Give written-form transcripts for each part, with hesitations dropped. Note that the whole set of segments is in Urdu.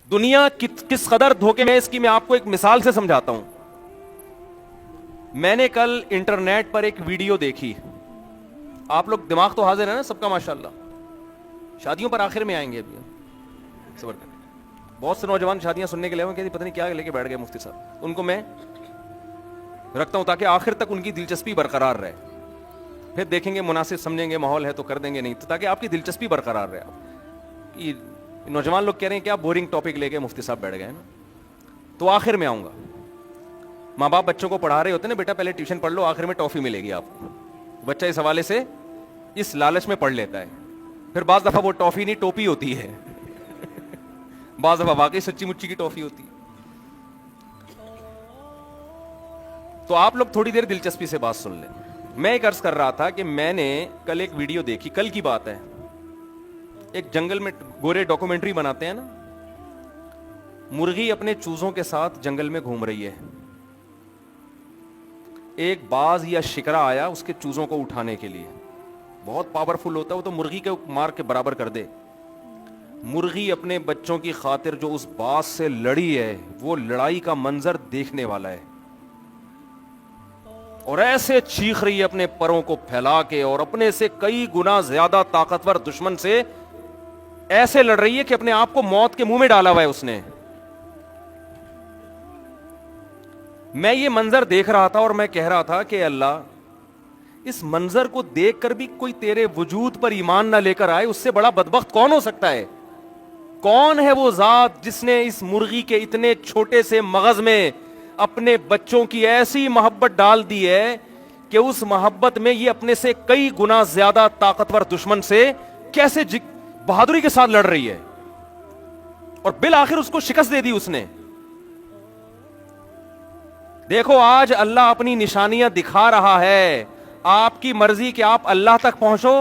دنیا کس قدر دھوکے میں اس کی میں آپ کو ایک مثال سے سمجھاتا ہوں. میں نے کل انٹرنیٹ پر ایک ویڈیو دیکھی. آپ لوگ دماغ تو حاضر ہے نا سب کا ماشاءاللہ. شادیوں پر آخر میں آئیں گے ابھی, صبر کریں. بہت سے نوجوان شادیاں سننے کے لیے کہتے پتہ نہیں کیا لے کے بیٹھ گئے مفتی صاحب. ان کو میں رکھتا ہوں تاکہ آخر تک ان کی دلچسپی برقرار رہے. پھر دیکھیں گے مناسب سمجھیں گے ماحول ہے تو کر دیں گے, نہیں تو تاکہ آپ کی دلچسپی برقرار رہے. نوجوان لوگ کہہ رہے ہیں کیا بورنگ ٹاپک لے کے مفتی صاحب بیٹھ گئے نا. تو آخر میں آؤں گا. ماں باپ بچوں کو پڑھا رہے ہوتے ہیں نا, بیٹا پہلے ٹیوشن پڑھ لو, آخر میں ٹافی ملے گی آپ کو. بچہ اس حوالے سے اس لالچ میں پڑھ لیتا ہے. پھر بعض دفعہ وہ ٹافی نہیں ٹوپی ہوتی ہے, بعض دفعہ واقعی سچی مچی کی ٹافی ہوتی ہے. تو آپ لوگ تھوڑی دیر دلچسپی سے بات سن لیں. میں ایک عرض کر رہا تھا کہ میں نے کل ایک ویڈیو دیکھی, کل کی بات ہے. ایک جنگل میں گورے ڈاکومنٹری بناتے ہیں نا, مرغی اپنے چوزوں کے ساتھ جنگل میں گھوم رہی ہے. ایک باز یا شکرا آیا اس کے چوزوں کو اٹھانے کے لیے. بہت پاورفل ہوتا ہے وہ, تو مرغی کے مار کے برابر کر دے. مرغی اپنے بچوں کی خاطر جو اس باز سے لڑی ہے, وہ لڑائی کا منظر دیکھنے والا ہے. اور ایسے چیخ رہی ہے اپنے پروں کو پھیلا کے, اور اپنے سے کئی گنا زیادہ طاقتور دشمن سے ایسے لڑ رہی ہے کہ اپنے آپ کو موت کے منہ میں ڈالا ہوا ہے اس نے. میں یہ منظر دیکھ رہا تھا اور میں کہہ رہا تھا کہ اللہ, اس منظر کو دیکھ کر بھی کوئی تیرے وجود پر ایمان نہ لے کر آئے, اس سے بڑا بدبخت کون ہو سکتا ہے؟ کون ہے وہ ذات جس نے اس مرغی کے اتنے چھوٹے سے مغز میں اپنے بچوں کی ایسی محبت ڈال دی ہے کہ اس محبت میں یہ اپنے سے کئی گنا زیادہ طاقتور دشمن سے کیسے بہادری کے ساتھ لڑ رہی ہے, اور بالآخر اس کو شکست دے دی اس نے. دیکھو آج اللہ اپنی نشانیاں دکھا رہا ہے. آپ کی مرضی کہ آپ اللہ تک پہنچو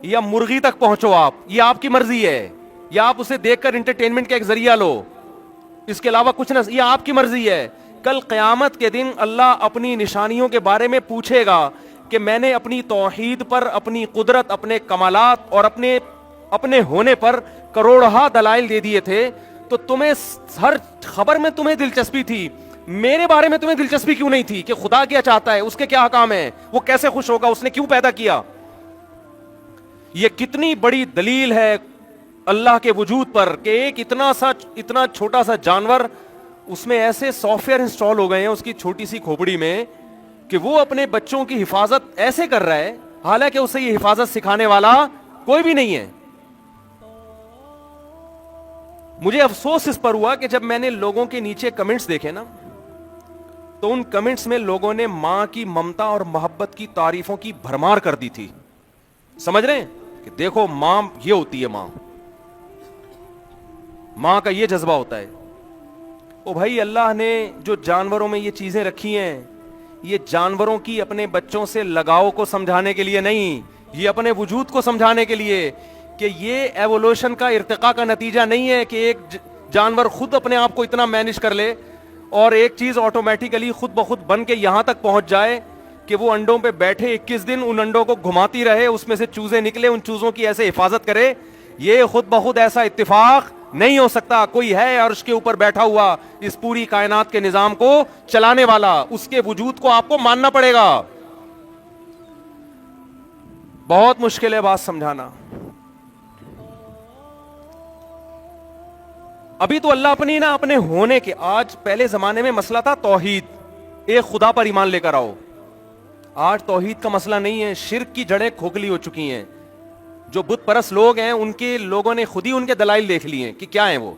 یا مرغی تک پہنچو, یہ آپ کی مرضی ہے. یا آپ اسے دیکھ کر انٹرٹینمنٹ کا ایک ذریعہ لو, اس کے علاوہ کچھ نہ, یہ آپ کی مرضی ہے. کل قیامت کے دن اللہ اپنی نشانیوں کے بارے میں پوچھے گا کہ میں نے اپنی توحید پر, اپنی قدرت, اپنے کمالات اور اپنے ہونے پر کروڑہا دلائل دے دیے تھے, تو تمہیں ہر خبر میں تمہیں دلچسپی تھی, میرے بارے میں تمہیں دلچسپی کیوں نہیں تھی کہ خدا کیا چاہتا ہے, اس کے کیا حکام ہیں, وہ کیسے خوش ہوگا, اس نے کیوں پیدا کیا. یہ کتنی بڑی دلیل ہے اللہ کے وجود پر کہ ایک اتنا چھوٹا سا جانور, اس میں ایسے سافٹ ویئر انسٹال ہو گئے ہیں اس کی چھوٹی سی کھوپڑی میں کہ وہ اپنے بچوں کی حفاظت ایسے کر رہا ہے, حالانکہ اسے یہ حفاظت سکھانے والا کوئی بھی نہیں ہے. مجھے افسوس اس پر ہوا کہ جب میں نے لوگوں کے نیچے کمنٹس دیکھے نا, تو ان کمنٹس میں لوگوں نے ماں کی ممتا اور محبت کی تعریفوں کی بھرمار کر دی تھی. سمجھ رہے ہیں کہ دیکھو ماں یہ ہوتی ہے, ماں کا یہ جذبہ ہوتا ہے. او بھائی, اللہ نے جو جانوروں میں یہ چیزیں رکھی ہیں, یہ جانوروں کی اپنے بچوں سے لگاؤ کو سمجھانے کے لیے نہیں, یہ اپنے وجود کو سمجھانے کے لیے کہ یہ ایوولوشن کا ارتقاء کا نتیجہ نہیں ہے کہ ایک جانور خود اپنے آپ کو اتنا مینج کر لے اور ایک چیز آٹومیٹیکلی خود بخود بن کے یہاں تک پہنچ جائے کہ وہ انڈوں پہ بیٹھے 21 دن ان انڈوں کو گھماتی رہے, اس میں سے چوزے نکلے, ان چوزوں کی ایسے حفاظت کرے. یہ خود بخود ایسا اتفاق نہیں ہو سکتا. کوئی ہے عرش کے اوپر بیٹھا ہوا اس پوری کائنات کے نظام کو چلانے والا, اس کے وجود کو آپ کو ماننا پڑے گا. بہت مشکل ہے بات سمجھانا. ابھی تو اللہ اپنے ہونے کے, آج پہلے زمانے میں مسئلہ تھا توحید, ایک خدا پر ایمان لے کر آؤ. آج توحید کا مسئلہ نہیں ہے, شرک کی جڑیں کھوکھلی ہو چکی ہیں. جو بت پرست لوگ ہیں ان کے لوگوں نے خود ہی ان کے دلائل دیکھ لیے کہ کیا ہیں وہ.